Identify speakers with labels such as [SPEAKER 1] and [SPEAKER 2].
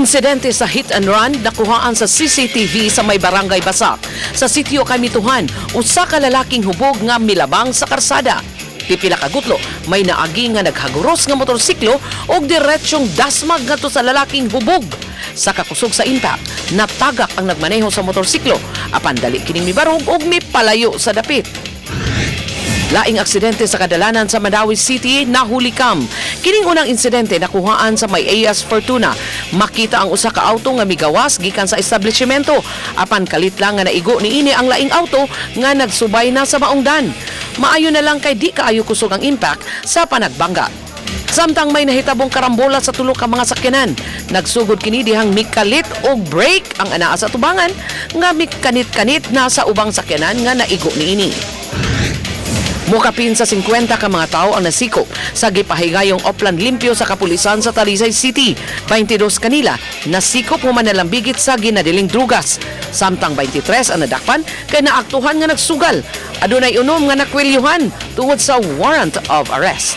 [SPEAKER 1] Insidente sa hit and run nakuhaan sa CCTV sa may barangay Basak. Sa sitio Kamituhan, usa ka lalaking hubog nga milabang sa karsada. Pipila ka gutlo, may naagi nga naghaguros nga motorsiklo og diretsyong dasmag ngadto sa lalaking hubog. Sa kakusog sa impact, natagak ang nagmaneho sa motorsiklo, apan dali kining mibarog og mipalayo sa dapit. Laing aksidente sa kadalanan sa Mandawi City nahulikam. Kining unang insidente nakuhaan sa may AS Fortuna. Makita ang usa ka auto nga migawas gikan sa establishmento. Apan kalit lang nga naigo niini ang laing auto nga nagsubay na sa maungdan. Maayo na lang kay di kaayo kusog ang impact sa panagbangga. Samtang may nahitabong karambola sa tulo ka mga sakyanan, nagsugod kini dihang mikalit og brake ang anaa sa tubangan nga mikanit-kanit na sa ubang sakyanan nga naigo niini. Mukapin sa 50 ka mga tao ang nasikop sa gipahigayong Oplan Limpyo sa kapulisan sa Talisay City. 22 kanila nasikop human nalambigit sa ginadiling drugas. Samtang 23 ang nadakpan kay naaktuhan nga nagsugal. Adunay unom nga nakwilyuhan tungod sa warrant of arrest.